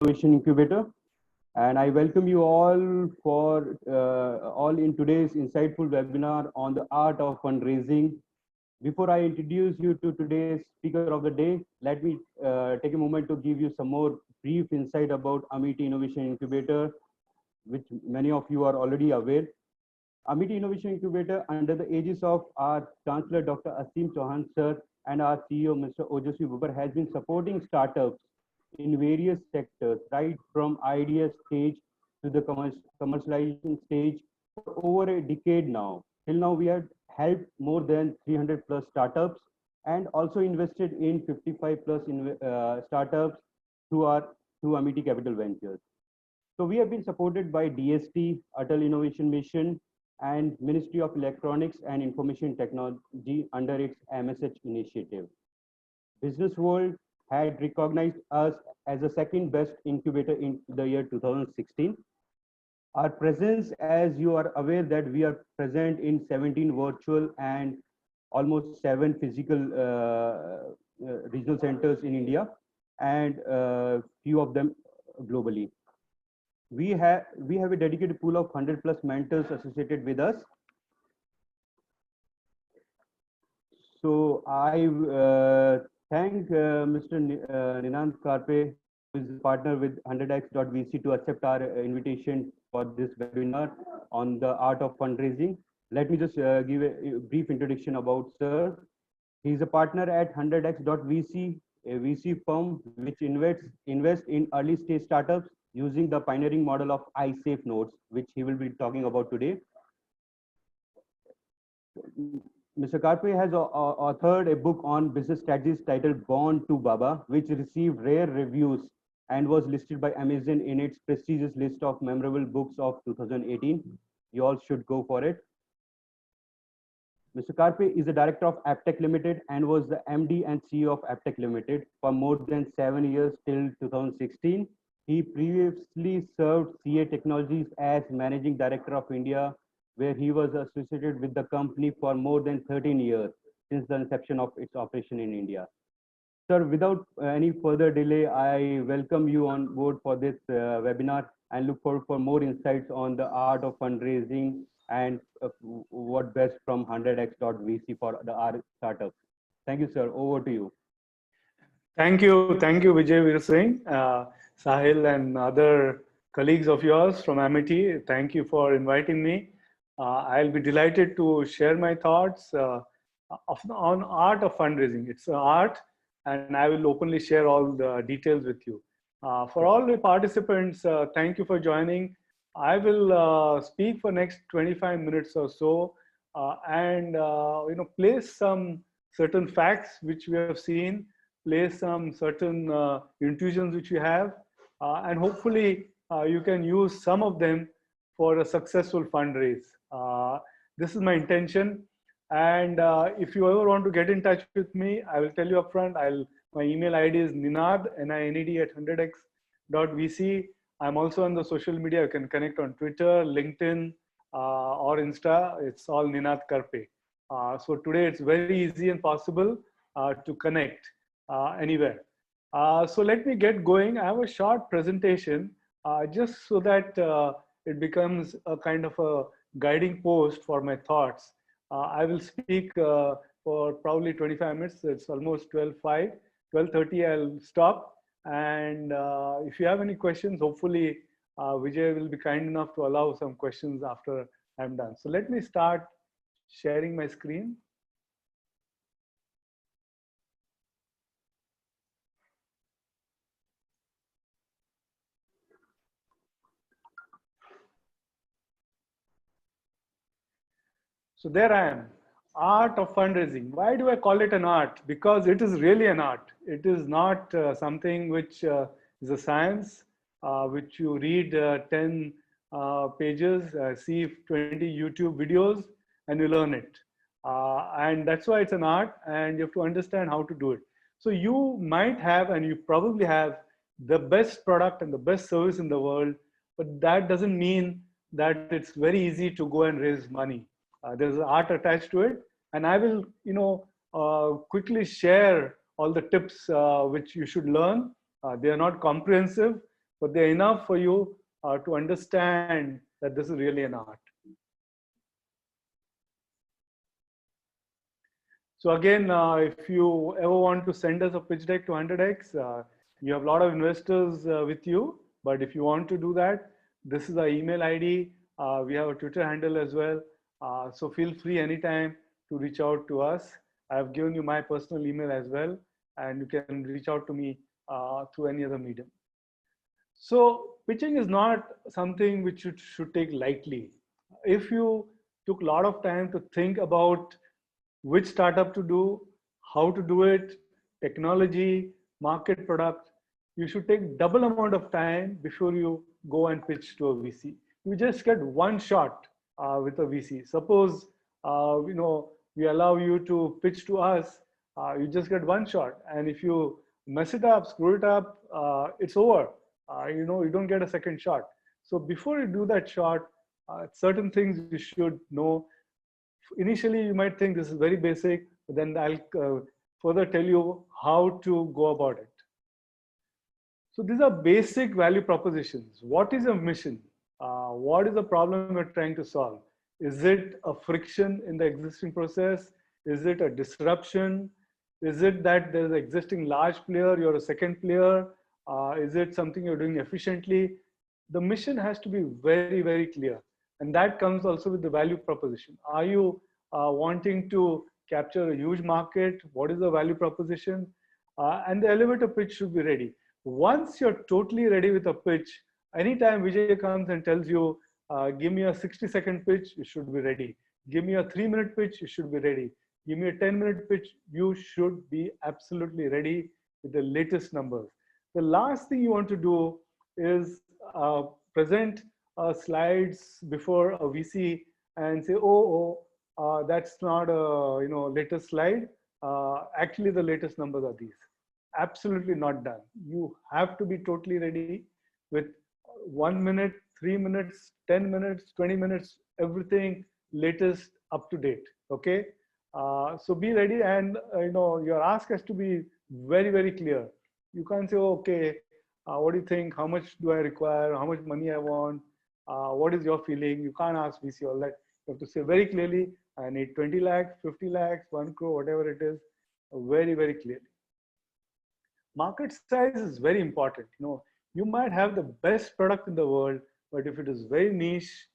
Innovation Incubator, and I welcome you all for all in today's insightful webinar on the art of fundraising. Before I introduce you to today's speaker of the day, let me take a moment to give you some more brief insight about Amity Innovation Incubator, which many of you are already aware. Amity Innovation Incubator, under the aegis of our Chancellor Dr. Asim Chauhan sir and our CEO Mr. Ojaswi Bubar, has been supporting startups in various sectors, right from idea stage to the commercialization stage for over a decade now. Till now, we have helped more than 300 plus startups and also invested in 55 plus startups through Amity Capital Ventures. So we have been supported by DST, Atal Innovation Mission, and Ministry of Electronics and Information Technology under its MSH initiative. Business World had recognized us as the second best incubator in the year 2016. Our presence, as you are aware that we are present in 17 virtual and almost 7 physical regional centers in India, and few of them globally. We have a dedicated pool of 100 plus mentors associated with us. So I thank Mr. Ninant Karpe, who is a partner with 100x.vc, to accept our invitation for this webinar on the art of fundraising. Let me just give a brief introduction about sir. He is a partner at 100x.vc, a VC firm which invests in early stage startups using the pioneering model of iSafe notes, which he will be talking about today. Mr. Karpe has authored a book on business strategies titled Born to Baba, which received rare reviews and was listed by Amazon in its prestigious list of memorable books of 2018. You all should go for it. Mr. Karpe is the director of Aptech Limited and was the MD and CEO of Aptech Limited for more than 7 years till 2016. He previously served CA Technologies as Managing Director of India, where he was associated with the company for more than 13 years since the inception of its operation in India. Sir, without any further delay, I welcome you on board for this webinar and look forward for more insights on the art of fundraising and what best from 100x.vc for our startups. Thank you, sir. Over to you. Thank you, Vijay Veer Singh, Sahil, and other colleagues of yours from Amity. Thank you for inviting me. I'll be delighted to share my thoughts on art of fundraising. It's an art, and I will openly share all the details with you. For all the participants, thank you for joining. I will speak for next 25 minutes or so, and place some certain facts which we have seen, place some certain intuitions which we have, and hopefully you can use some of them for a successful fundraise. This is my intention, and if you ever want to get in touch with me, I will tell you upfront. My email ID is ninad, NINED @100x.vc. I'm also on the social media. You can connect on Twitter, LinkedIn, or Insta. It's all Ninad Karpe. So today it's very easy and possible to connect anywhere. So let me get going. I have a short presentation just so that it becomes a kind of a guiding post for my thoughts. I will speak for probably 25 minutes. It's almost 12:05, 12:30. I'll stop. And if you have any questions, hopefully Vijay will be kind enough to allow some questions after I'm done. So let me start sharing my screen. So there I am. Art of fundraising. Why do I call it an art? Because it is really an art. It is not something which is a science, which you read 10 pages, see 20 YouTube videos, and you learn it. And that's why it's an art, and you have to understand how to do it. So you might have, and you probably have, the best product and the best service in the world, but that doesn't mean that it's very easy to go and raise money. There's art attached to it, and I will, quickly share all the tips which you should learn. They are not comprehensive, but they're enough for you to understand that this is really an art. So again, if you ever want to send us a pitch deck to 100x, you have a lot of investors with you. But if you want to do that, this is our email ID. We have a Twitter handle as well. So feel free anytime to reach out to us. I have given you my personal email as well, and you can reach out to me through any other medium. So pitching is not something which you should take lightly. If you took a lot of time to think about which startup to do, how to do it, technology, market product, you should take double amount of time before you go and pitch to a VC. You just get one shot with a VC. Suppose we allow you to pitch to us, you just get one shot, and if you mess it up, screw it up, it's over. You don't get a second shot. So before you do that shot, certain things you should know. Initially, you might think this is very basic, but then I'll further tell you how to go about it. So these are basic value propositions. What is a mission? What is the problem you're trying to solve? Is it a friction in the existing process? Is it a disruption? Is it that there's an existing large player, you're a second player? Is it something you're doing efficiently? The mission has to be very, very clear. And that comes also with the value proposition. Are you wanting to capture a huge market? What is the value proposition? And the elevator pitch should be ready. Once you're totally ready with a pitch, anytime Vijay comes and tells you, give me a 60-second pitch, you should be ready. Give me a 3-minute pitch, you should be ready. Give me a 10-minute pitch, you should be absolutely ready with the latest numbers. The last thing you want to do is present slides before a VC and say, that's not a latest slide. Actually, the latest numbers are these. Absolutely not done. You have to be totally ready with 1 minute, 3 minutes, 10 minutes, 20 minutes, everything latest, up to date. Okay. So be ready, and your ask has to be very, very clear. You can't say, okay, what do you think? How much do I require? How much money I want? What is your feeling? You can't ask VC all that. You have to say very clearly, I need 20 lakhs, 50 lakhs, 1 crore, whatever it is, very, very clearly. Market size is very important. You might have the best product in the world, but if it is very niche,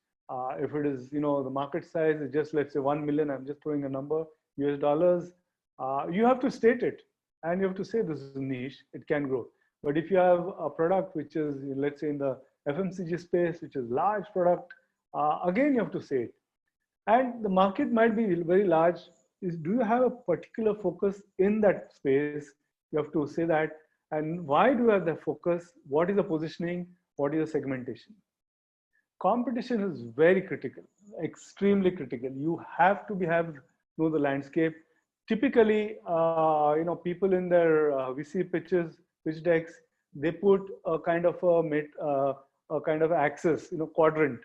if it is, the market size is just, let's say 1 million, I'm just throwing a number, US dollars, you have to state it. And you have to say this is niche, it can grow. But if you have a product which is, let's say in the FMCG space, which is large product, again, you have to say it. And the market might be very large. Do you have a particular focus in that space? You have to say that. And why do you have the focus? What is the positioning? What is the segmentation? Competition is very critical, extremely critical. You have to know the landscape. Typically, people in their VC pitch decks, they put a kind of axis, quadrant.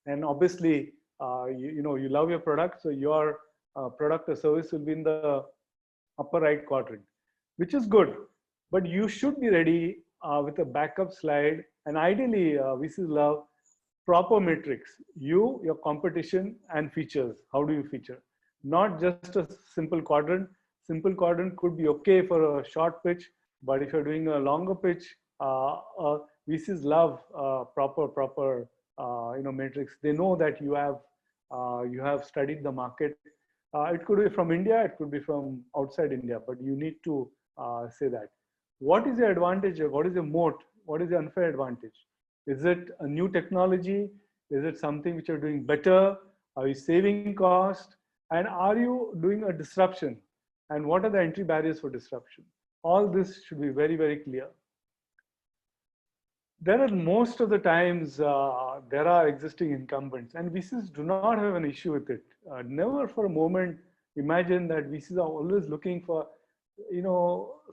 And obviously, you love your product, so your product or service will be in the upper right quadrant, which is good. But you should be ready with a backup slide, and ideally, VCs love proper metrics. Your competition, and features. How do you feature? Not just a simple quadrant. Simple quadrant could be okay for a short pitch, but if you're doing a longer pitch, VCs love proper metrics. They know that you have studied the market. It could be from India, it could be from outside India, but you need to say that. What is your advantage? What is your moat? What is the unfair advantage? Is it a new technology? Is it something which you're doing better? Are you saving cost? And are you doing a disruption? And what are the entry barriers for disruption? All this should be very, very clear. There are most of the times there are existing incumbents, and VCs do not have an issue with it. Never for a moment imagine that VCs are always looking for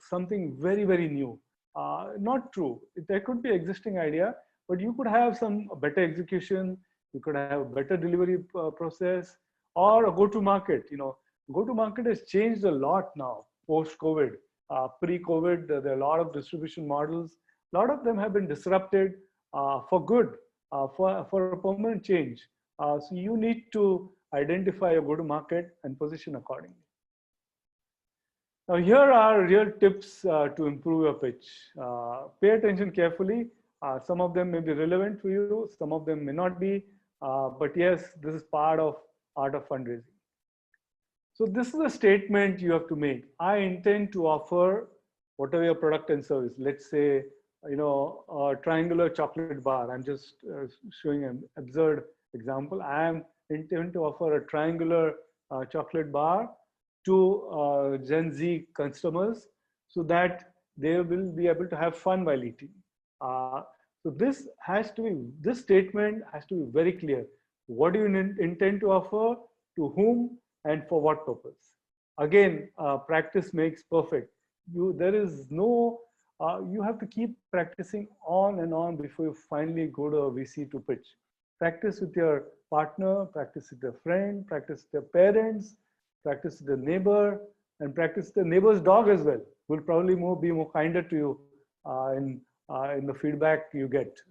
something very, very new. Not true. There could be existing idea, but you could have some better execution. You could have a better delivery process, or a go-to-market. Go-to-market has changed a lot now post-COVID. Pre-COVID, there are a lot of distribution models. A lot of them have been disrupted for good, for a permanent change. So you need to identify your go-to-market and position accordingly. Now, here are real tips to improve your pitch. Pay attention carefully. Some of them may be relevant for you, some of them may not be. But yes, this is part of art of fundraising. So this is a statement you have to make. I intend to offer whatever your product and service. Let's say, a triangular chocolate bar. I'm just showing an absurd example. I am intend to offer a triangular chocolate bar to Gen Z customers so that they will be able to have fun while eating. So this statement has to be very clear. What do you intend to offer, to whom, and for what purpose? Again, practice makes perfect. There is no, you have to keep practicing on and on before you finally go to a VC to pitch. Practice with your partner, practice with your friend, practice with your parents, practice with the neighbor, and practice the neighbor's dog as well. Will probably be more kinder to you in the feedback you get.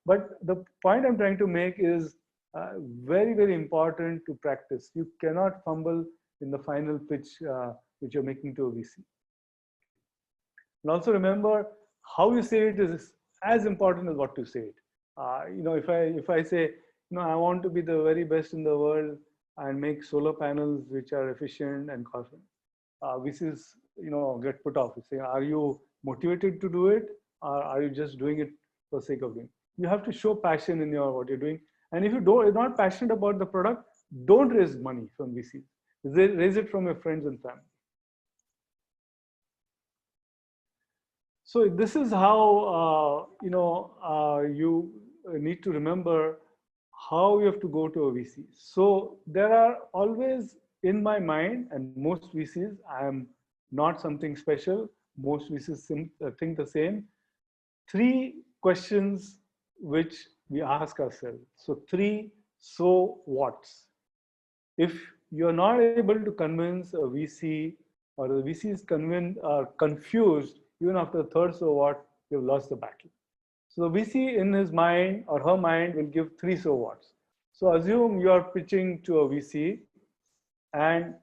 But the point I'm trying to make is very, very important to practice. You cannot fumble in the final pitch which you're making to a VC. And also remember, how you say it is as important as what you say it. If I say, I want to be the very best in the world and make solar panels which are efficient and cost, VCs, get put off. You say, are you motivated to do it, or are you just doing it for the sake of doing? You have to show passion in what you're doing. And if you're not passionate about the product, don't raise money from VCs. Raise it from your friends and family. So this is how you need to remember how you have to go to a VC. So there are always in my mind, and most VCs, I am not something special. Most VCs think the same. 3 questions which we ask ourselves. So 3 so whats. If you're not able to convince a VC, or the VC is confused, even after the 3rd so what, you've lost the battle. So the VC in his mind or her mind will give 3 so whats. So assume you are pitching to a VC and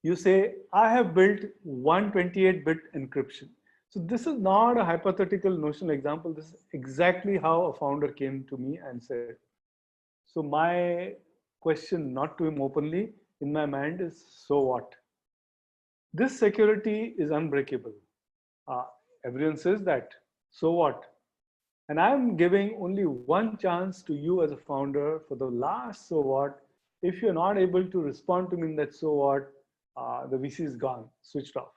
you say, I have built 128-bit encryption. So this is not a hypothetical notional example. This is exactly how a founder came to me and said. So my question, not to him openly, in my mind is, so what? This security is unbreakable. Everyone says that. So what? And I'm giving only one chance to you as a founder for the last so what. If you're not able to respond to me in that so what, the VC is gone, switched off.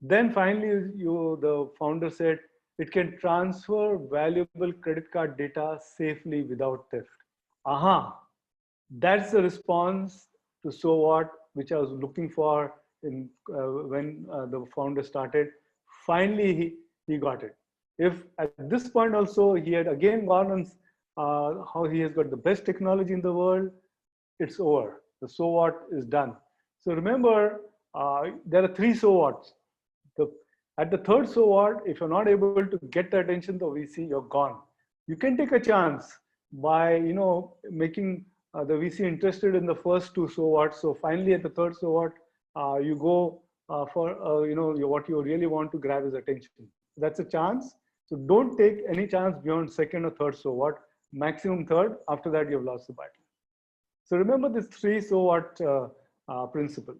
Then finally, the founder said, it can transfer valuable credit card data safely without theft. That's the response to so what, which I was looking for when the founder started. Finally, he got it. If at this point also he had again gone on how he has got the best technology in the world, it's over. The so what is done. So remember, there are 3 so whats. At the 3rd so what, if you're not able to get the attention of the VC, you're gone. You can take a chance by making the VC interested in the first 2 so what. So finally, at the 3rd so what, you go for what you really want to grab is attention. That's a chance. So don't take any chance beyond 2nd or 3rd so what. Maximum 3rd. After that, you've lost the battle. So remember this 3 so what principle.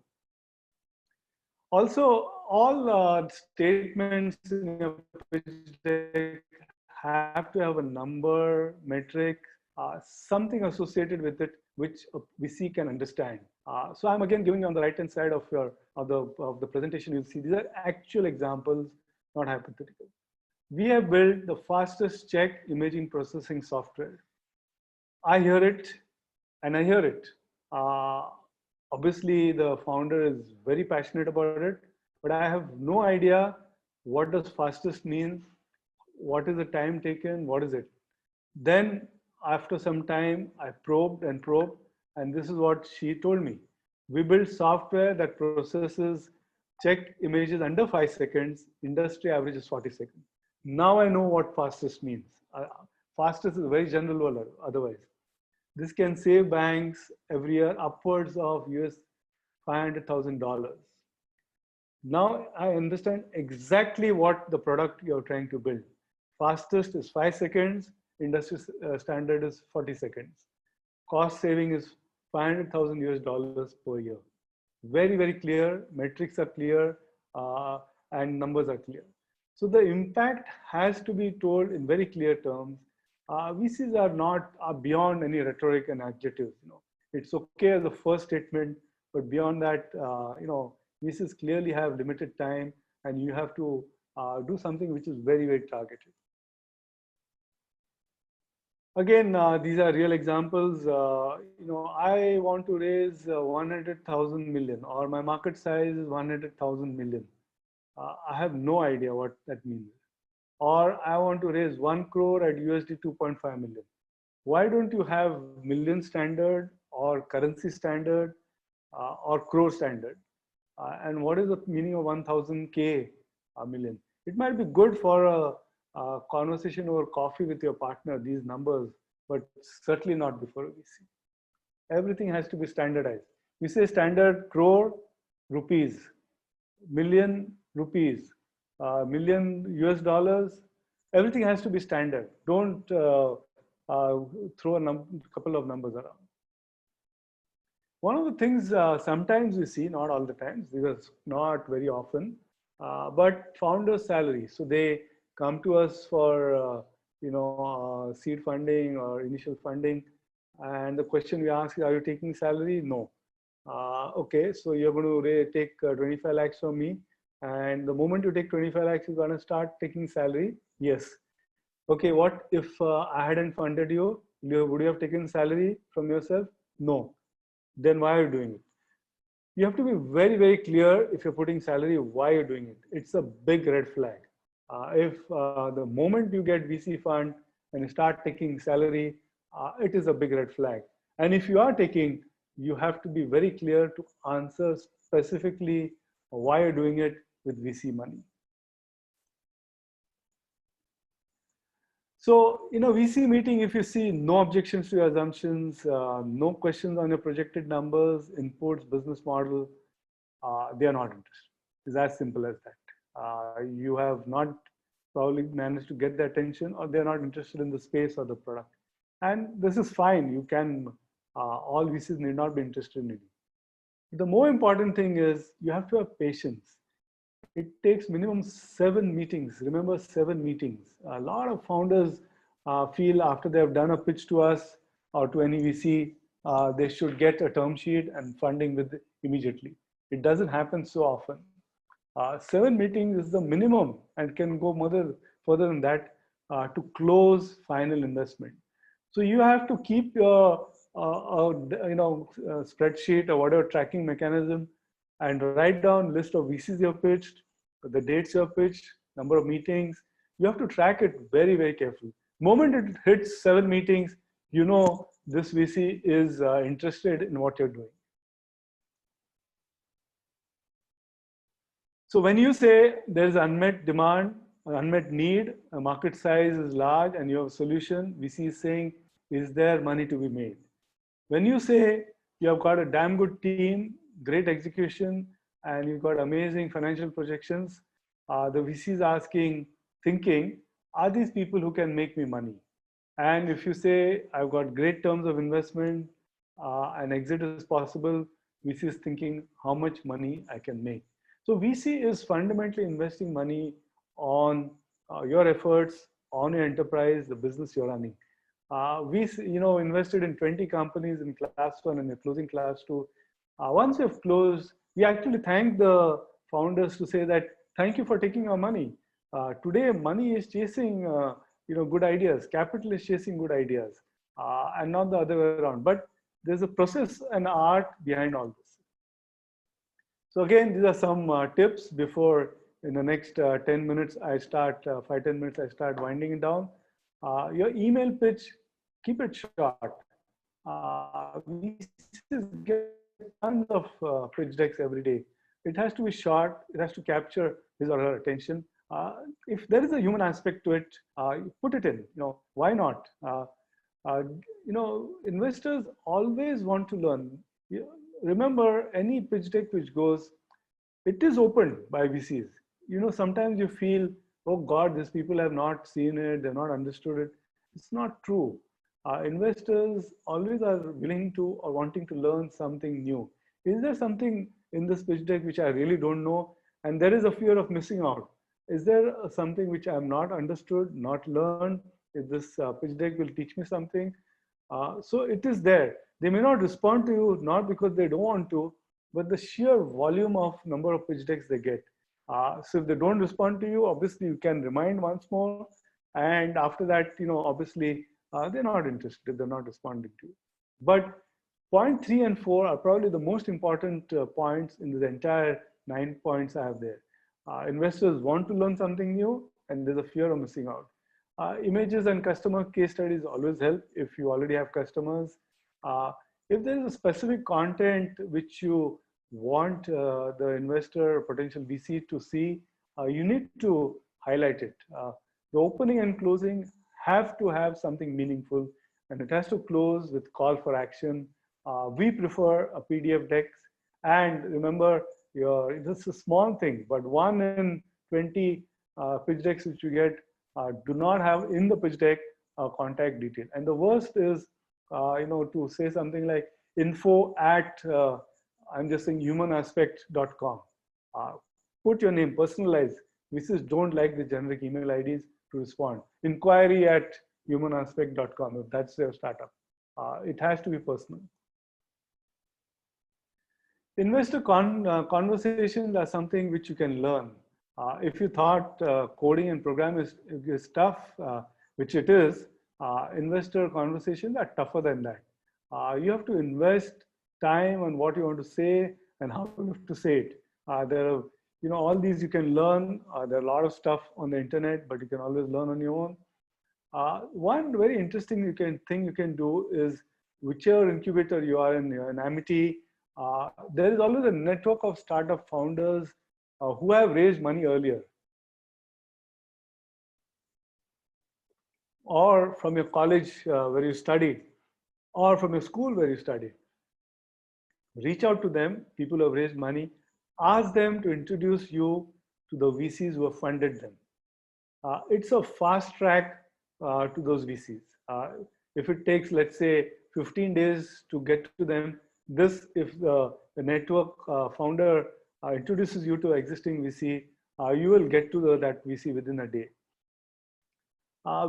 Also, all statements in your pitch deck have to have a number, metric, something associated with it, which a VC can understand. So I'm again giving you on the right-hand side of the presentation. You'll see these are actual examples, not hypothetical. We have built the fastest check imaging processing software. I hear it, and I hear it. Obviously, the founder is very passionate about it, but I have no idea what does fastest mean, what is the time taken, what is it. Then after some time, I probed, and this is what she told me. We built software that processes check images under 5 seconds, industry average is 40 seconds. Now I know what fastest means. Fastest is a very general word otherwise. This can save banks every year upwards of US $500,000. Now I understand exactly what the product you're trying to build. Fastest is 5 seconds, industry standard is 40 seconds. Cost saving is 500,000 US dollars per year. Very, very clear, metrics are clear, and numbers are clear. So the impact has to be told in very clear terms. VCs are not beyond any rhetoric and adjectives. It's okay as a first statement, but beyond that, VCs clearly have limited time, and you have to do something which is very, very targeted. Again, these are real examples. I want to raise 100,000 million, or my market size is 100,000 million. I have no idea what that means. Or I want to raise 1 crore at USD 2.5 million. Why don't you have million standard or currency standard or crore standard? And what is the meaning of 1000K million? It might be good for a conversation over coffee with your partner, these numbers, but certainly not before a VC. Everything has to be standardized. We say standard crore rupees, million rupees, million US dollars. Everything has to be standard. Don't throw a couple of numbers around. One of the things sometimes we see, not all the times, because not very often, but founders' salary. So they come to us for seed funding or initial funding, and the question we ask is, "Are you taking salary?" No. Okay, so you're going to take 25 lakhs from me, and the moment you take 25 lakhs, you're going to start taking salary. Yes. Okay, what if I hadn't funded you? Would you have taken salary from yourself? No. Then why are you doing it? You have to be very, very clear if you're putting salary, why you're doing it. It's a big red flag. If the moment you get VC fund and you start taking salary, it is a big red flag. And if you are taking, you have to be very clear to answer specifically why you're doing it with VC money. So, VC meeting, if you see no objections to your assumptions, no questions on your projected numbers, inputs, business model, they are not interested. It's as simple as that. You have not probably managed to get their attention, or they're not interested in the space or the product. And this is fine. You can, all VCs need not be interested in it. The more important thing is you have to have patience. It takes minimum 7 meetings. Remember, 7 meetings. A lot of founders feel after they have done a pitch to us or to any VC, they should get a term sheet and funding with immediately. It doesn't happen so often. 7 meetings is the minimum and can go further than that to close final investment. So you have to keep your spreadsheet or whatever tracking mechanism and write down list of VCs you have pitched, the dates you have pitched, number of meetings. You have to track it very, very carefully. Moment it hits 7 meetings, you know this VC is interested in what you're doing. So when you say there's unmet demand, unmet need, a market size is large and you have a solution, VC is saying, is there money to be made? When you say you have got a damn good team, great execution, and you've got amazing financial projections, the VC is thinking, are these people who can make me money? And if you say, I've got great terms of investment, and exit is possible, VC is thinking how much money I can make. So VC is fundamentally investing money on your efforts, on your enterprise, the business you're running. We invested in 20 companies in class 1 and we're closing class 2. Once we've closed, we actually thank the founders to say that, thank you for taking our money. Today, money is chasing good ideas. Capital is chasing good ideas, and not the other way around. But there's a process and art behind all this. So again, these are some tips before in the next 10 minutes, 5-10 minutes, I start winding it down. Your email pitch, keep it short. We get tons of pitch decks every day. It has to be short. It has to capture his or her attention. If there is a human aspect to it, put it in. Why not? Uh, Investors always want to learn. Remember, any pitch deck which goes, it is opened by VCs. Sometimes you feel, oh God, these people have not seen it, they've not understood it. It's not true. Investors always are willing to or wanting to learn something new. Is there something in this pitch deck which I really don't know? And there is a fear of missing out. Is there something which I have not understood, not learned? Is this pitch deck will teach me something? So it is there. They may not respond to you, not because they don't want to, but the sheer volume of number of pitch decks they get. So if they don't respond to you, obviously you can remind once more. And after that, obviously they're not interested, they're not responding to you. But point 3 and 4 are probably the most important points in the entire 9 points I have there. Investors want to learn something new, and there's a fear of missing out. Images and customer case studies always help if you already have customers. If there is a specific content which you want the investor, potential VC to see, you need to highlight it. The opening and closing have to have something meaningful, and it has to close with call for action. We prefer a PDF decks, and remember, this is a small thing, but 1 in 20 pitch decks which you get do not have in the pitch deck contact detail. And the worst is, to say something like info at, I'm just saying humanaspect.com. Put your name, personalize. VCs don't like the generic email IDs to respond. Inquiry at humanaspect.com, if that's their startup. It has to be personal. Investor conversations are something which you can learn. If you thought coding and programming is tough, which it is, investor conversations are tougher than that. You have to invest time on what you want to say and how you have to say it. There are, all these you can learn. There are a lot of stuff on the internet, but you can always learn on your own. One very interesting thing you can do is, whichever incubator you are in Amity, there is always a network of startup founders who have raised money earlier, or from your college where you studied, or from your school where you studied. Reach out to them, people who have raised money, ask them to introduce you to the VCs who have funded them. It's a fast track to those VCs. If it takes, let's say, 15 days to get to them, if the network founder introduces you to existing VC, you will get to that VC within a day.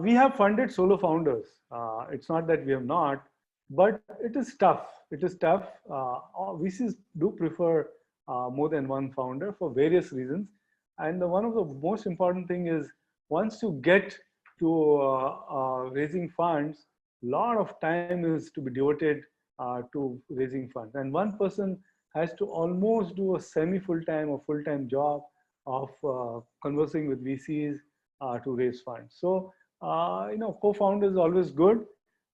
We have funded solo founders. It's not that we have not, but it is tough. It is tough. VCs do prefer more than one founder for various reasons. And one of the most important thing is, once you get to raising funds, a lot of time is to be devoted to raising funds. And one person has to almost do a semi-full-time or full-time job of conversing with VCs to raise funds. So, co-founder is always good.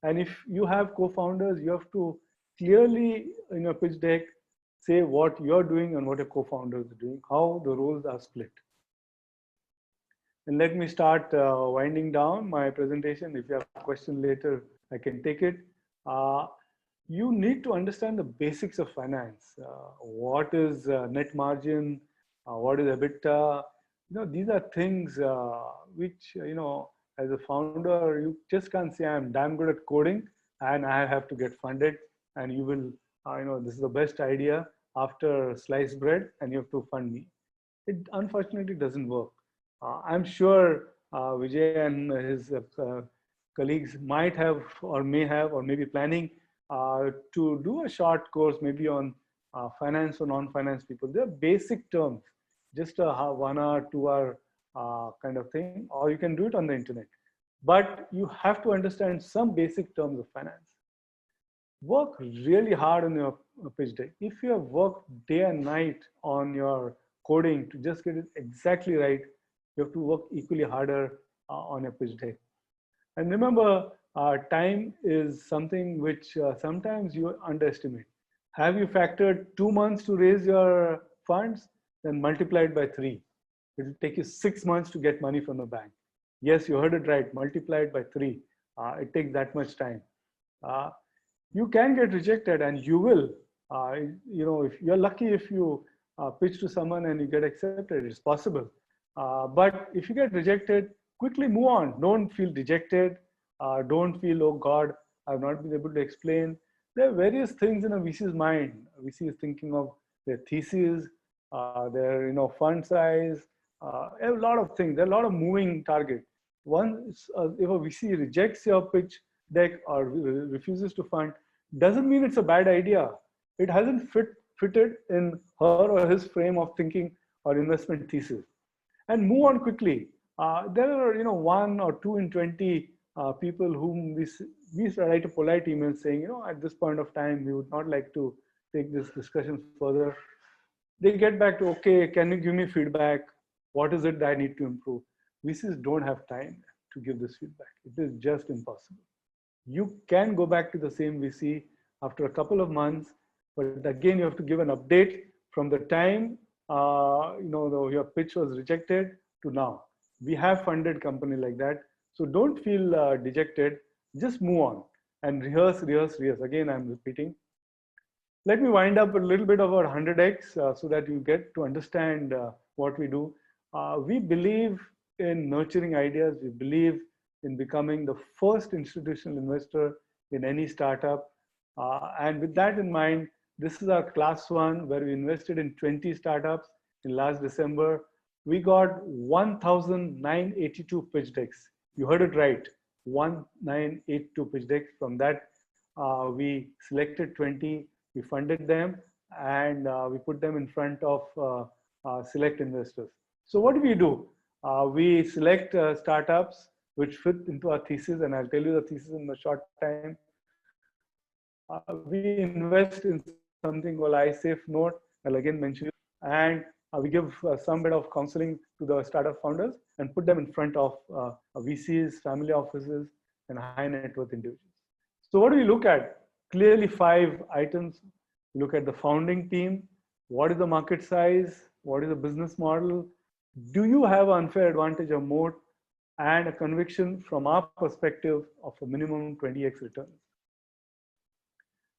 And if you have co-founders, you have to clearly in your pitch deck say what you're doing and what your co-founders are doing, how the roles are split. And let me start winding down my presentation. If you have a question later, I can take it. You need to understand the basics of finance. What is net margin? What is EBITDA? These are things which, as a founder, you just can't say I'm damn good at coding and I have to get funded and you will, this is the best idea after sliced bread and you have to fund me. It unfortunately doesn't work. I'm sure Vijay and his colleagues might have or may have or may be planning to do a short course maybe on finance or non-finance people. They're basic terms, just a 1 hour, 2 hour kind of thing, or you can do it on the internet. But you have to understand some basic terms of finance. Work really hard on your pitch deck. If you have worked day and night on your coding to just get it exactly right, you have to work equally harder on your pitch deck. And remember, time is something which sometimes you underestimate. Have you factored 2 months to raise your funds, then multiply it by 3. It will take you 6 months to get money from the bank. Yes, you heard it right. Multiply it by 3. It takes that much time. Uh, you can get rejected, and you will. If you're lucky, if you pitch to someone and you get accepted, it's possible. But if you get rejected, quickly move on. Don't feel dejected. Don't feel, oh God, I've not been able to explain. There are various things in a VC's mind. A VC is thinking of their thesis, their fund size, a lot of things. There are a lot of moving targets. Once if a VC rejects your pitch deck or refuses to fund, doesn't mean it's a bad idea. It hasn't fitted in her or his frame of thinking or investment thesis. And move on quickly. There are 1 or 2 in 20 people whom we write a polite email saying, at this point of time, we would not like to take this discussion further. They get back to, okay, can you give me feedback? What is it that I need to improve? VCs don't have time to give this feedback. It is just impossible. You can go back to the same VC after a couple of months, but again, you have to give an update from the time your pitch was rejected to now. We have funded company like that, so don't feel dejected. Just move on and rehearse. Again, I'm repeating. Let me wind up a little bit about 100x so that you get to understand what we do. We believe in nurturing ideas. We believe in becoming the first institutional investor in any startup. And with that in mind, this is our class 1 where we invested in 20 startups in last December. We got 1,982 pitch decks. You heard it right, 1,982 pitch decks. From that, we selected 20, we funded them, and we put them in front of select investors. So what do? We select startups which fit into our thesis, and I'll tell you the thesis in a short time. We invest in something called iSafe Note. I'll again mention it. And we give some bit of counseling to the startup founders and put them in front of VCs, family offices, and high net worth individuals. So what do we look at? Clearly 5 items. Look at the founding team. What is the market size? What is the business model? Do you have unfair advantage or moat? And a conviction from our perspective of a minimum 20x returns.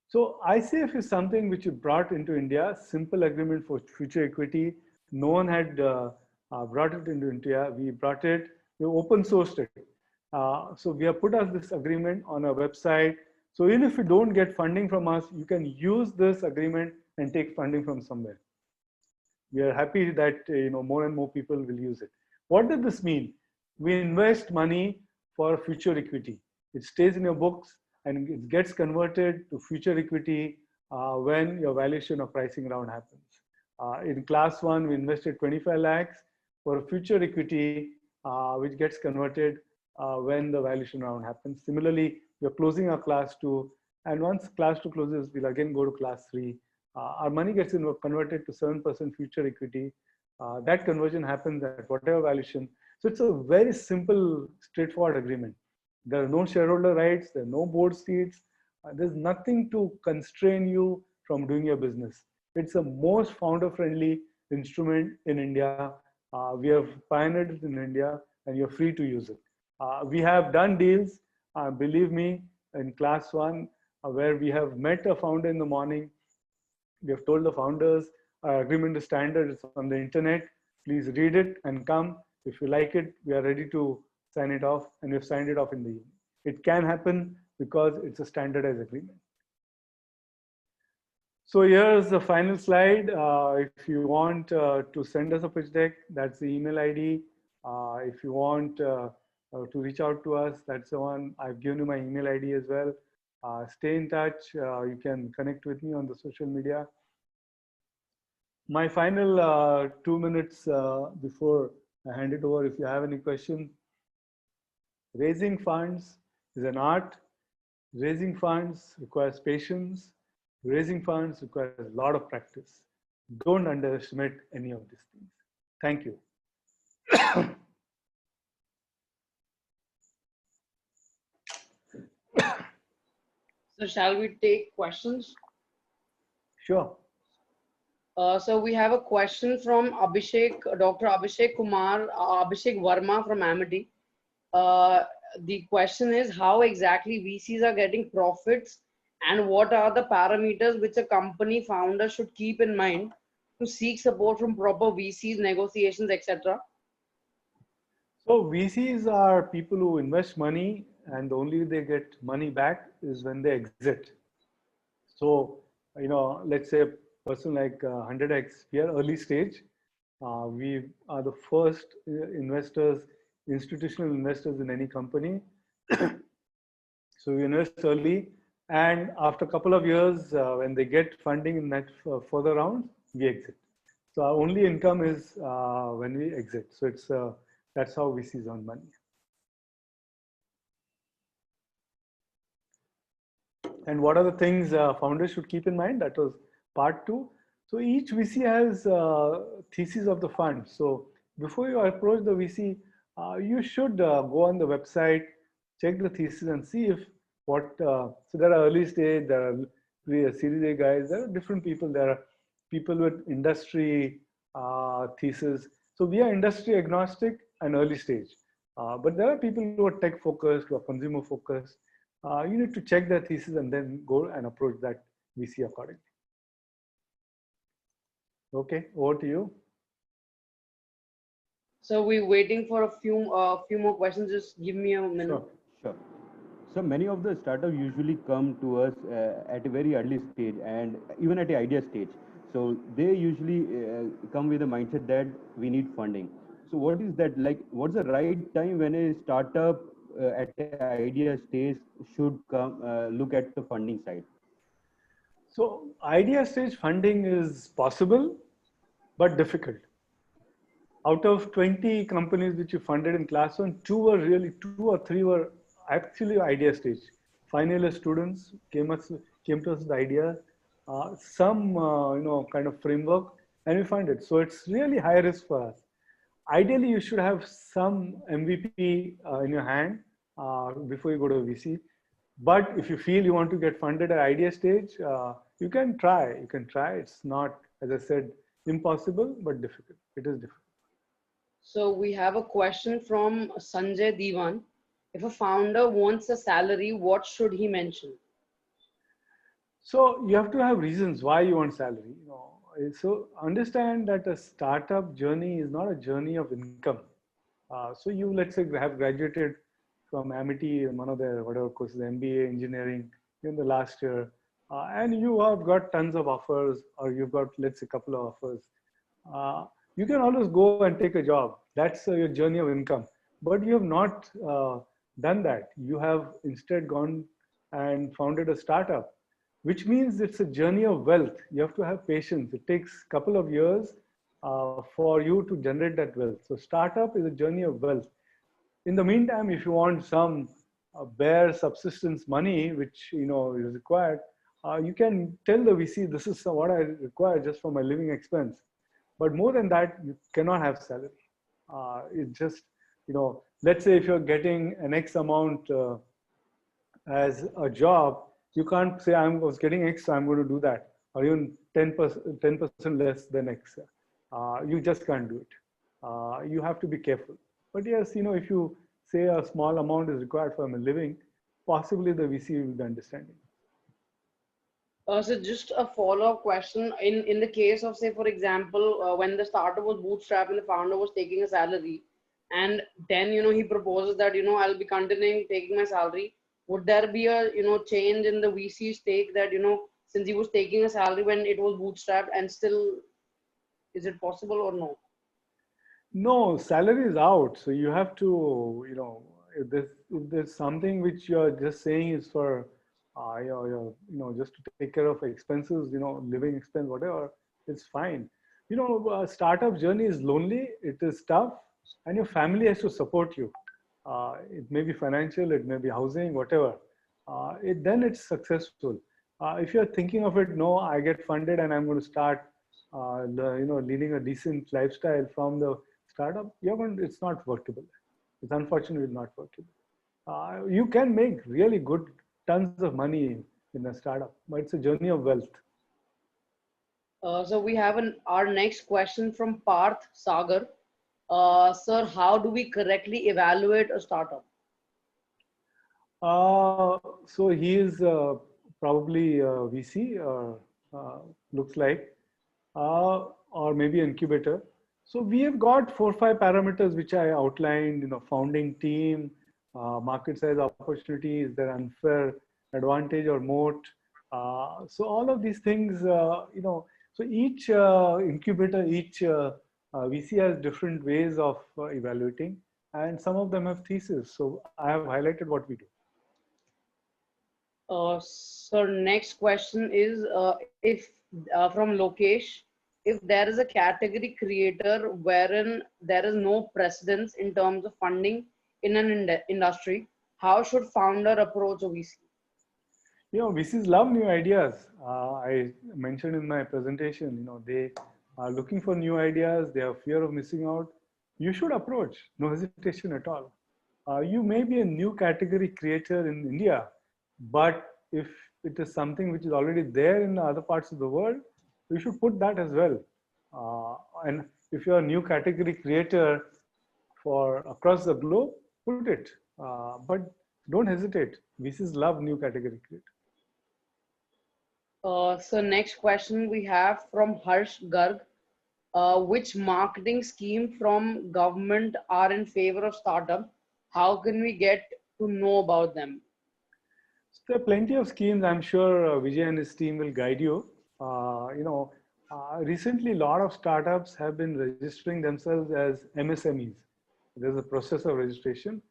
So ICF is something which we brought into India, simple agreement for future equity. No one had brought it into India. We brought it, we open sourced it. So we have put us this agreement on our website. So even if you don't get funding from us, you can use this agreement and take funding from somewhere. We are happy that more and more people will use it. What does this mean? We invest money for future equity. It stays in your books and it gets converted to future equity when your valuation or pricing round happens. In class 1, we invested 25 lakhs for future equity, which gets converted when the valuation round happens. Similarly, we're closing our class 2, and once class 2 closes, we'll again go to class 3. Our money gets converted to 7% future equity. That conversion happens at whatever valuation. So it's a very simple, straightforward agreement. There are no shareholder rights, there are no board seats. There's nothing to constrain you from doing your business. It's the most founder-friendly instrument in India. We have pioneered it in India, and you're free to use it. We have done deals, believe me, in class 1, where we have met a founder in the morning. We have told the founders, our agreement is standard, it's on the internet. Please read it and come. If you like it, we are ready to sign it off, and we've signed it off in the evening. It can happen because it's a standardized agreement. So here's the final slide. If you want to send us a pitch deck, that's the email ID. If you want to reach out to us, that's the one. I've given you my email ID as well. Stay in touch. You can connect with me on the social media. My final 2 minutes before I hand it over, if you have any question. Raising funds is an art. Raising funds requires patience. Raising funds requires a lot of practice. Don't underestimate any of these things. Thank you. So shall we take questions? Sure. So we have a question from Abhishek, Dr. Abhishek Kumar, Abhishek Verma from Amity. Uh, the question is how exactly VCs are getting profits and what are the parameters which a company founder should keep in mind to seek support from proper VCs, negotiations, etc. So VCs are people who invest money and the only they get money back is when they exit. So, let's say a person like 100x, we are early stage. We are the first investors, institutional investors in any company. So we invest early, and after a couple of years, when they get funding in that further rounds, we exit. So our only income is when we exit. So it's that's how VCs earn money. And what are the things founders should keep in mind? That was part two. So each VC has thesis of the fund. So before you approach the VC, you should go on the website, check the thesis, and see if what. So there are early stage, there are Series A guys, there are different people. There are people with industry thesis. So we are industry agnostic and early stage. But there are people who are tech focused, who are consumer focused. You need to check their thesis and then go and approach that VC accordingly. Okay, over to you. So we're waiting for a few more questions. Just give me a minute. Sure. Sure. So many of the startups usually come to us at a very early stage and even at the idea stage. So they usually come with a mindset that we need funding. So what is that like? What's the right time when a startup at the idea stage should come look at the funding side? So idea stage funding is possible, but difficult. Out of 20 companies which you funded in class one, two or three were actually idea stage. Final year students came to us with the idea, some kind of framework, and we funded. So it's really high risk for us. Ideally, you should have some MVP in your hand before you go to a VC. But if you feel you want to get funded at idea stage, you can try. You can try. It's not, as I said, impossible, but difficult. It is difficult. So we have a question from Sanjay Diwan. If a founder wants a salary, what should he mention? So you have to have reasons why you want salary. So understand that a startup journey is not a journey of income. So you, let's say, have graduated from Amity, one of the whatever courses, MBA, engineering, in the last year, and you have got tons of offers, or you've got, let's say, a couple of offers. You can always go and take a job. That's your journey of income. But you have not done that. You have instead gone and founded a startup, which means it's a journey of wealth. You have to have patience. It takes a couple of years for you to generate that wealth. So startup is a journey of wealth. In the meantime, if you want some bare subsistence money, which is required, you can tell the VC, this is what I require just for my living expense. But more than that, you cannot have salary. It just, let's say if you're getting an X amount as a job, you can't say I was getting X, so I'm going to do that, or even 10% less than X. You just can't do it. You have to be careful. But yes, if you say a small amount is required for a living, possibly the VC will be understanding. So just a follow-up question. In the case of, say, for example, when the startup was bootstrapped and the founder was taking a salary, and then he proposes that I'll be continuing taking my salary. Would there be a change in the VC stake that since he was taking a salary when it was bootstrapped, and still is it possible or no? No, salary is out. So you have to, if there's something which you're just saying is for, just to take care of expenses, living expense, whatever, it's fine. A startup journey is lonely. It is tough, and your family has to support you. It may be financial, it may be housing, whatever. Then it's successful. If you're thinking of it, no, I get funded and I'm going to start, leading a decent lifestyle from the startup, it's not workable. It's unfortunately not workable. You can make really good tons of money in a startup, but it's a journey of wealth. So we have our next question from Parth Sagar. Sir, how do we correctly evaluate a startup? So he is probably VC, looks like, or maybe incubator. So we have got 4 or 5 parameters which I outlined. Founding team, market size, opportunities, their unfair advantage or moat. So all of these things, So each incubator, each VC has different ways of evaluating, and some of them have thesis. So I have highlighted what we do. So next question is if from Lokesh, if there is a category creator wherein there is no precedence in terms of funding in an industry, how should founder approach a VC? VCs love new ideas. I mentioned in my presentation, they are looking for new ideas. They have fear of missing out. You should approach, no hesitation at all. You may be a new category creator in India, but if it is something which is already there in other parts of the world, you should put that as well. And if you're a new category creator for across the globe, put it. But don't hesitate. VCs love new category creators. So next question we have from Harsh Garg. Which marketing scheme from government are in favor of startup? How can we get to know about them? So there are plenty of schemes. I'm sure Vijay and his team will guide you. Recently, a lot of startups have been registering themselves as MSMEs. There's a process of registration.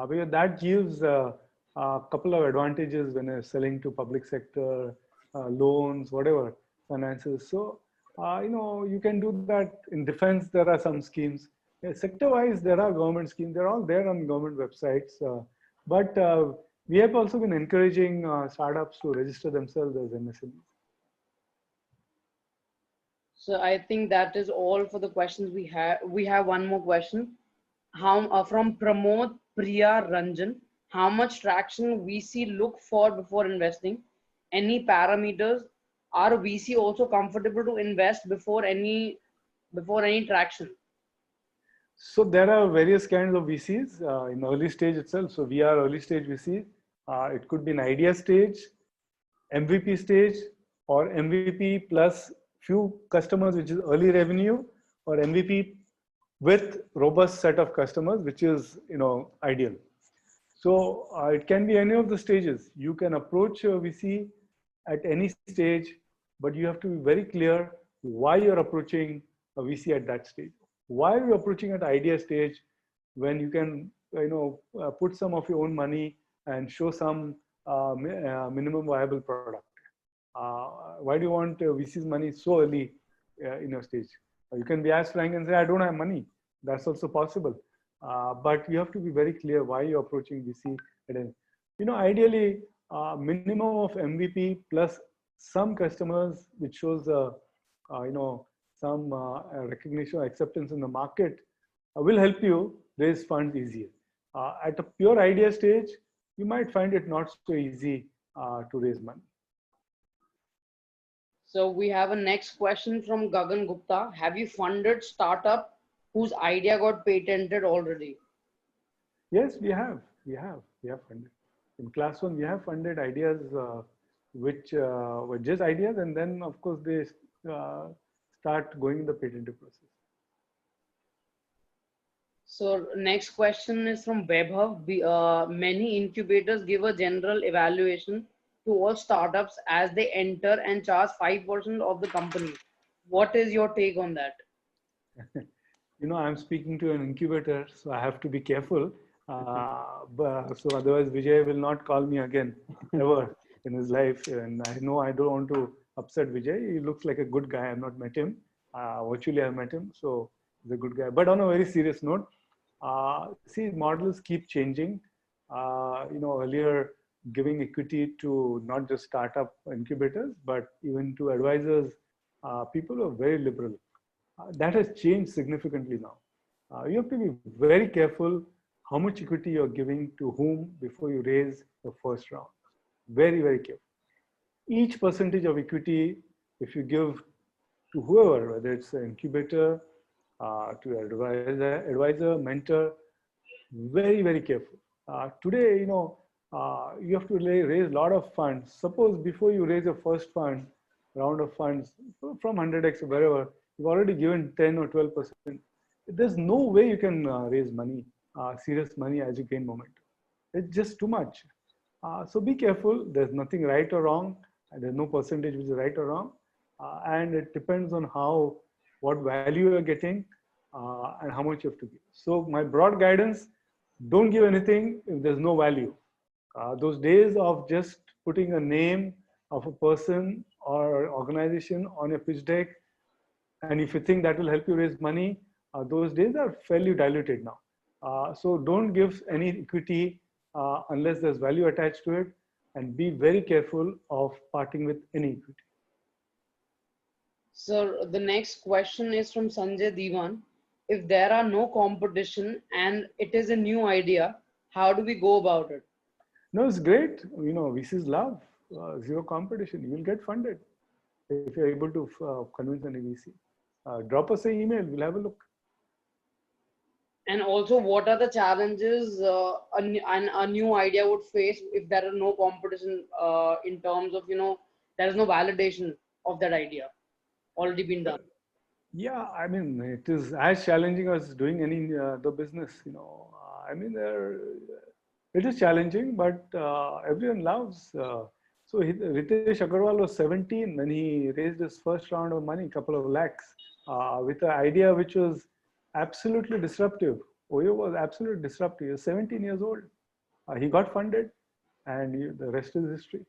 Because that gives a couple of advantages when you're selling to public sector, loans, whatever, finances. So, you can do that. In defense, there are some schemes. Yeah, sector-wise, there are government schemes. They're all there on government websites. But we have also been encouraging startups to register themselves as MSMEs. So I think that is all for the questions we have. We have one more question. How from Pramod Priya Ranjan? How much traction VC look for before investing? Any parameters? Are VC also comfortable to invest before any traction? So there are various kinds of VCs in early stage itself. So we are early stage VC. It could be an idea stage, MVP stage, or MVP plus few customers, which is early revenue, or MVP with robust set of customers, which is ideal. So it can be any of the stages. You can approach a VC at any stage, but you have to be very clear why you're approaching a VC at that stage. Why are you approaching at idea stage when you can put some of your own money and show some minimum viable product? Why do you want VC's money so early in your stage? You can be as frank and say, I don't have money. That's also possible. But you have to be very clear why you're approaching VC. Ideally, minimum of MVP plus some customers, which shows some recognition or acceptance in the market, will help you raise funds easier. At a pure idea stage, you might find it not so easy to raise money. So we have a next question from Gagan Gupta. Have you funded startup whose idea got patented already? Yes, we have funded. In class 1, we have funded ideas which were just ideas, and then of course they start going the patenting process. So next question is from Vaibhav. Many incubators give a general evaluation to all startups as they enter and charge 5% of the company. What is your take on that? I'm speaking to an incubator, so I have to be careful. So otherwise, Vijay will not call me again ever in his life. And I know I don't want to upset Vijay. He looks like a good guy. I've not met him. Virtually, I've met him. So he's a good guy. But on a very serious note, see, models keep changing. Earlier giving equity to not just startup incubators, but even to advisors, people are very liberal. That has changed significantly now. You have to be very careful how much equity you're giving to whom before you raise the first round. Very, very careful. Each percentage of equity, if you give to whoever, whether it's an incubator, to advisor, mentor, very, very careful. Today, you have to raise a lot of funds. Suppose before you raise your first round of funds from 100x or wherever, you've already given 10 or 12%. There's no way you can raise money, serious money as you gain momentum. It's just too much. So be careful. There's nothing right or wrong. There's no percentage which is right or wrong. And it depends on what value you're getting and how much you have to give. So my broad guidance, don't give anything if there's no value. Those days of just putting a name of a person or organization on your pitch deck, and if you think that will help you raise money, those days are fairly diluted now. So don't give any equity unless there's value attached to it, and be very careful of parting with any equity. So the next question is from Sanjay Diwan. If there are no competition and it is a new idea, how do we go about it? No, it's great. VCs love zero competition. You will get funded if you're able to convince any VC. Drop us an email. We'll have a look. And also, what are the challenges a new idea would face if there are no competition in terms of, there is no validation of that idea already been done? Yeah, I mean, it is as challenging as doing any the business. I mean, it is challenging, but everyone loves. So Ritesh Agarwal was 17 when he raised his first round of money, couple of lakhs, with an idea which was absolutely disruptive. Oyo was absolutely disruptive. He was 17 years old. He got funded, and the rest is history.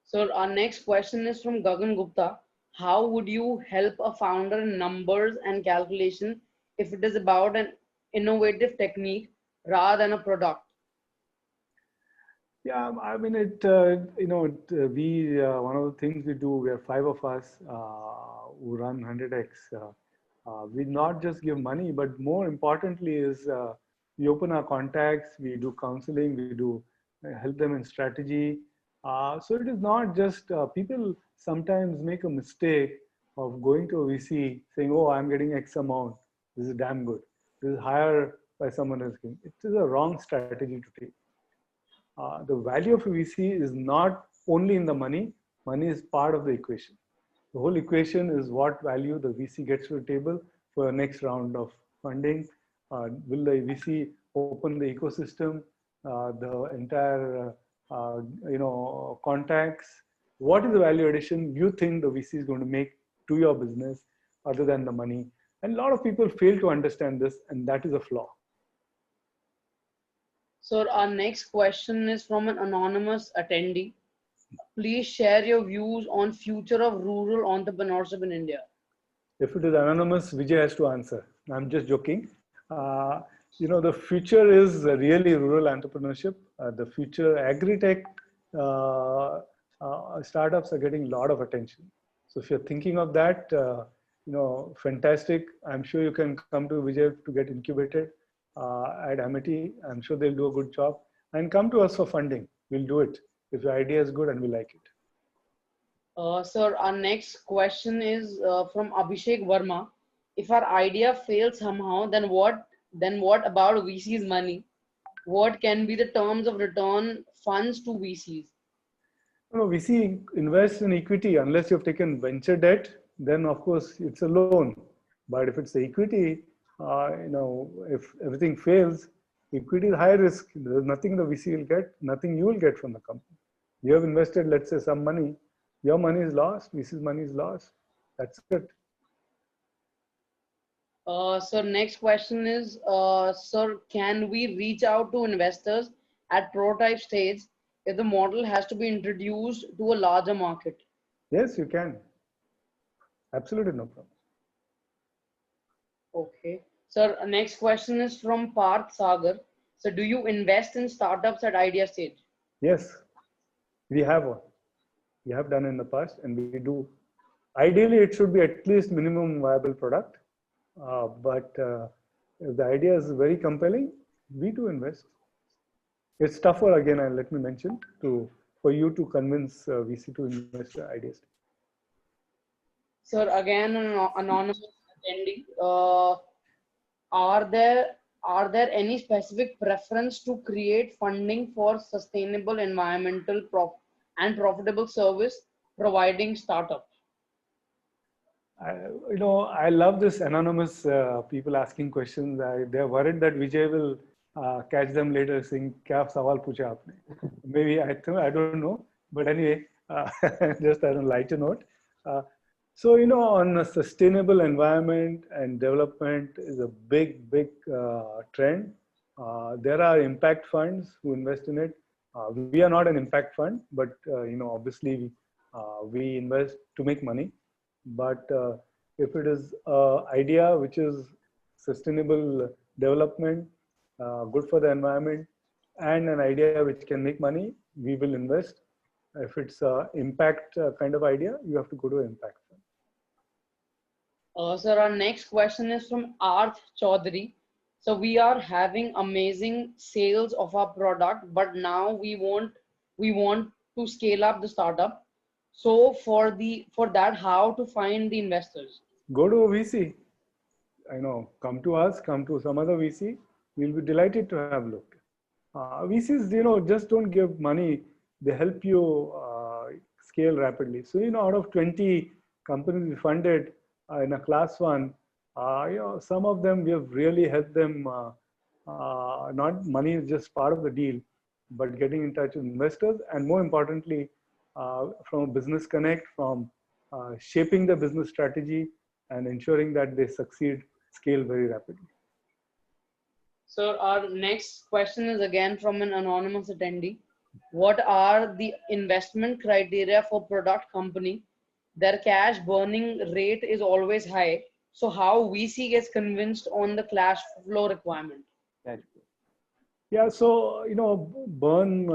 So our next question is from Gagan Gupta. How would you help a founder in numbers and calculation if it is about an innovative technique rather than a product? Yeah, I mean, one of the things we do, we are 5 of us who run 100x. We not just give money, but more importantly is we open our contacts, we do counseling, we do help them in strategy. So it is not just people sometimes make a mistake of going to a VC saying, oh, I'm getting X amount. This is damn good. This is higher by someone else. It is a wrong strategy to take. The value of a VC is not only in the money. Money is part of the equation. The whole equation is what value the VC gets to the table for the next round of funding. Will the VC open the ecosystem, the entire contacts? What is the value addition you think the VC is going to make to your business other than the money? And a lot of people fail to understand this, and that is a flaw. So our next question is from an anonymous attendee. Please share your views on future of rural entrepreneurship in India. If it is anonymous, Vijay has to answer. I'm just joking. The future is really rural entrepreneurship. The future agri-tech startups are getting a lot of attention. So if you're thinking of that, fantastic. I'm sure you can come to Vijay to get incubated at Amity. I'm sure they'll do a good job. And come to us for funding. We'll do it if your idea is good and we like it. Sir, our next question is from Abhishek Verma. If our idea fails somehow, then what about VC's money? What can be the terms of return funds to VCs? VC invests in equity unless you've taken venture debt. Then of course it's a loan. But if it's the equity, if everything fails, equity is high risk. There's nothing the VC will get, nothing you will get from the company. You have invested, let's say, some money. Your money is lost, VC's money is lost. That's it. So next question is, sir, can we reach out to investors at prototype stage if the model has to be introduced to a larger market? Yes, you can. Absolutely no problem. Okay. Sir, next question is from Parth Sagar. So do you invest in startups at idea stage? Yes, we have one. We have done in the past, and we do. Ideally, it should be at least minimum viable product. But if the idea is very compelling, we do invest. It's tougher, again, let me mention, for you to convince VC to invest in ideas. Sir, again, an anonymous attendee. Are there are there any specific preference to create funding for sustainable environmental and profitable service providing startups? I, I love this anonymous people asking questions. They're worried that Vijay will catch them later saying, "क्या सवाल पूछा आपने?" Maybe I think I don't know, but anyway, just on a lighter note. Uh, so on a sustainable environment and development is a big trend. There are impact funds who invest in it. We are not an impact fund, but obviously we invest to make money. But if it is an idea which is sustainable development, good for the environment, and an idea which can make money, we will invest. If it's a impact kind of idea, you have to go to impact fund. Sir, our next question is from Art Chaudhary. So we are having amazing sales of our product, but now we want to scale up the startup. So for that, how to find the investors? Go to a VC. Come to us, come to some other VC. We'll be delighted to have a look. VCs, just don't give money. They help you scale rapidly. So, out of 20 companies we funded in a class one, some of them we have really helped them. Not money is just part of the deal, but getting in touch with investors, and more importantly, from a business connect, from shaping the business strategy and ensuring that they succeed, scale very rapidly. So our next question is again from an anonymous attendee. What are the investment criteria for product company? Their cash burning rate is always high. So how VC gets convinced on the cash flow requirement? Yeah, so burn.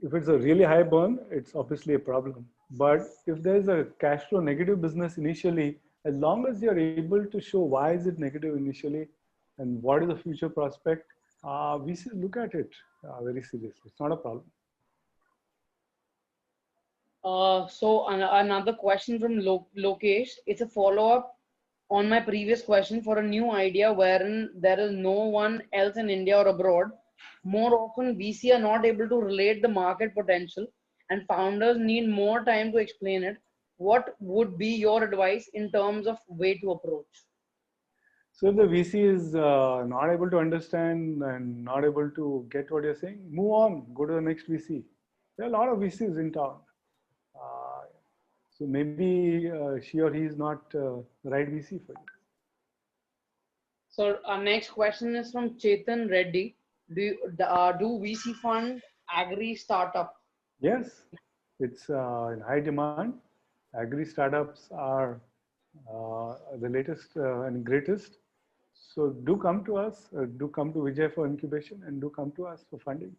If it's a really high burn, it's obviously a problem. But if there's a cash flow negative business initially, as long as you're able to show why is it negative initially, and what is the future prospect, we should look at it very seriously. It's not a problem. So another question from Lokesh. It's a follow-up on my previous question for a new idea wherein there is no one else in India or abroad. More often, VC are not able to relate the market potential and founders need more time to explain it. What would be your advice in terms of way to approach? So if the VC is not able to understand and not able to get what you're saying, move on, go to the next VC. There are a lot of VCs in town. So maybe she or he is not the right VC for you. So our next question is from Chetan Reddy. Do VC fund agri startup? Yes, it's in high demand. Agri startups are the latest and greatest. So do come to us, do come to Vijay for incubation, and do come to us for funding.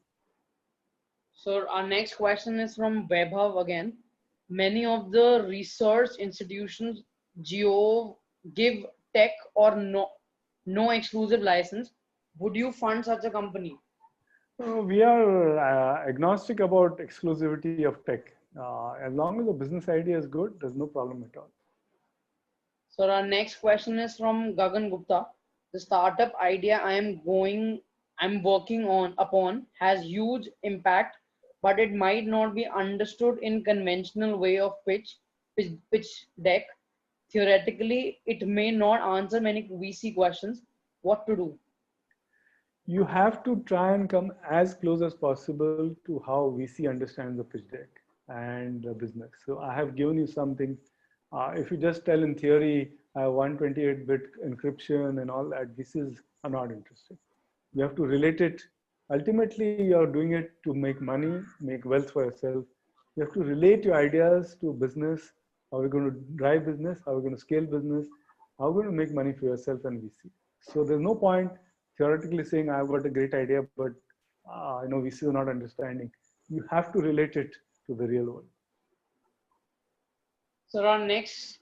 So our next question is from Vaibhav again. Many of the research institutions give tech or no exclusive license. Would you fund such a company? We are agnostic about exclusivity of tech. As long as the business idea is good, there's no problem at all. So our next question is from Gagan Gupta. The startup idea I'm working upon has huge impact, but it might not be understood in conventional way of pitch deck. Theoretically, it may not answer many VC questions. What to do? You have to try and come as close as possible to how VC understands the pitch deck and the business. So I have given you something. If you just tell in theory, I have 128-bit encryption and all that, VCs are not interested. You have to relate it. Ultimately, you're doing it to make money, make wealth for yourself. You have to relate your ideas to business. How are we going to drive business? How are we going to scale business? How are we going to make money for yourself and VC? So there's no point theoretically saying I've got a great idea, but VC are not understanding. You have to relate it to the real world. So our next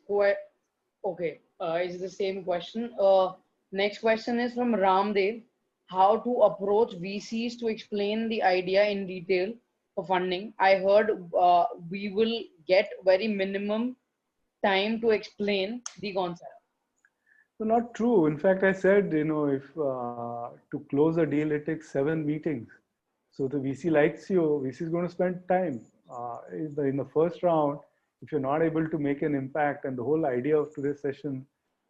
it's the same question. Next question is from Ramdev. How to approach VCs to explain the idea in detail for funding? I heard we will get very minimum time to explain the concept. So not true. In fact, I said, if to close a deal, it takes 7 meetings. So the VC likes you, VC is going to spend time. In the first round, if you're not able to make an impact, and the whole idea of today's session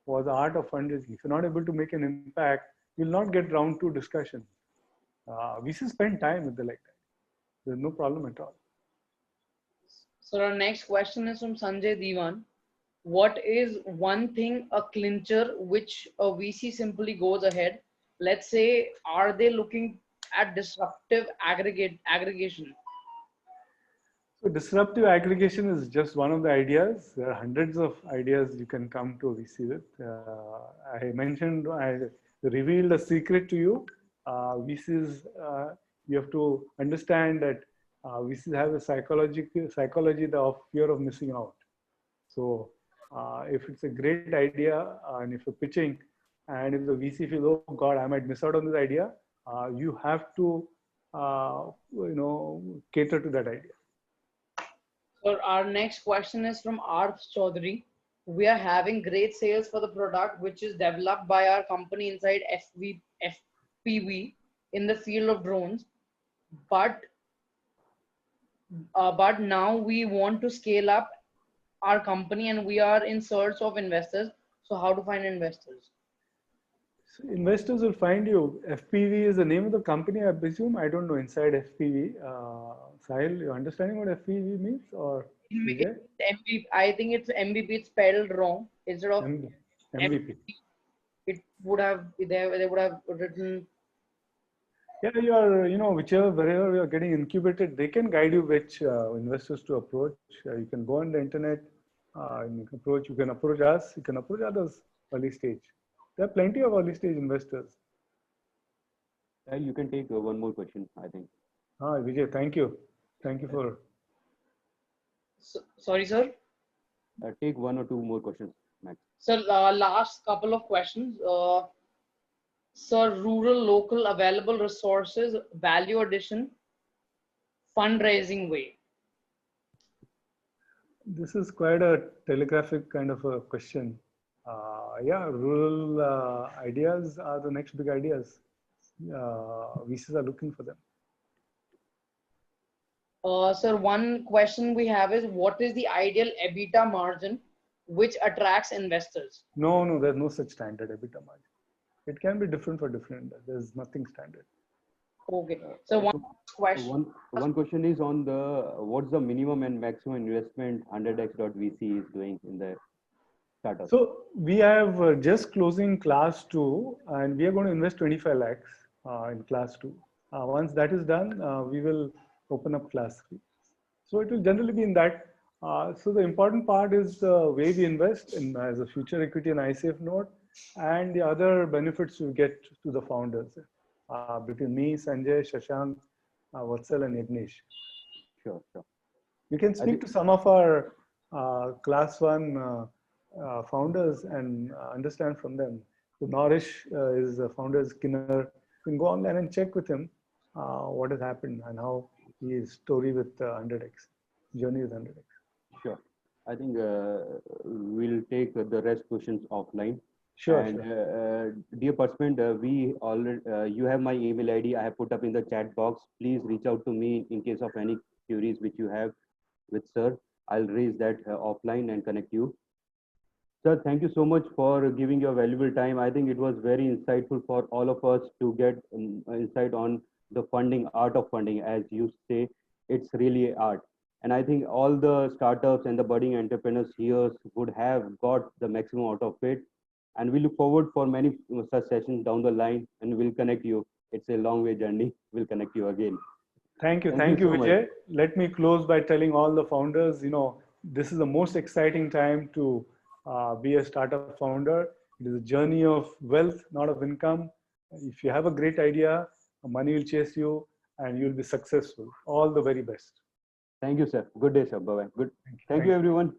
was art of fundraising. If you're not able to make an impact, you'll not get round two discussion. VC spend time with the like that. There's no problem at all. So our next question is from Sanjay Diwan. What is one thing, a clincher, which a VC simply goes ahead? Let's say, are they looking at disruptive aggregation? So disruptive aggregation is just one of the ideas. There are hundreds of ideas you can come to a VC with. I revealed a secret to you. VCs, you have to understand that VCs have a psychology of fear of missing out. So if it's a great idea and if you're pitching, and if the VC feels, oh God, I might miss out on this idea, you have to, cater to that idea. So our next question is from Art Chaudhary. We are having great sales for the product which is developed by our company inside FPV in the field of drones, but now we want to scale up our company and we are in search of investors. So how to find investors? So investors will find you. FPV is the name of the company, I presume. I don't know inside FPV. Sahil, you understanding what FPV means, or MVP, I think it's MVP. It's spelled wrong. Instead of MVP. It would have they would have written. Yeah, wherever you're getting incubated, they can guide you which investors to approach. You can go on the internet, you can approach us, you can approach others early stage. There are plenty of early stage investors. You can take one more question, I think. Vijay, thank you. Thank you for. Sorry, sir. Take one or two more questions, Max. So last couple of questions. Sir, rural, local, available resources, value addition, fundraising way. This is quite a telegraphic kind of a question. Yeah, rural ideas are the next big ideas. VCs are looking for them. Sir, one question we have is, what is the ideal EBITDA margin which attracts investors? No, there's no such standard EBITDA margin. It can be different for different. There's nothing standard. Okay. So one question. One question is on what's the minimum and maximum investment 100x.vc is doing in the startup? So we have just closing class 2, and we are going to invest 25 lakhs in class 2. Once that is done, we will open up class 3. So it will generally be in that. So the important part is the way we invest in as a future equity and ICF note, and the other benefits we get to the founders between me, Sanjay, Shashank, Vatsal, and Ignish. Sure. You can speak to some of our class 1 founders and understand from them. So Nourish is the founder, Skinner. You can go online and check with him what has happened and how his story with 100x, journey with 100x. Sure. I think we'll take the rest questions offline. Sure. Dear participant, we already you have my email ID. I have put up in the chat box. Please reach out to me in case of any queries which you have with sir. I'll raise that offline and connect you. Sir, thank you so much for giving your valuable time. I think it was very insightful for all of us to get insight on the funding, art of funding. As you say, it's really art. And I think all the startups and the budding entrepreneurs here would have got the maximum out of it. And we look forward for many such sessions down the line, and we'll connect you. It's a long way journey. We'll connect you again. Thank you, Vijay. Much. Let me close by telling all the founders, this is the most exciting time to be a startup founder. It is a journey of wealth, not of income. If you have a great idea, money will chase you and you'll be successful. All the very best. Thank you, sir. Good day, sir. Bye-bye. Good. Thank you, everyone.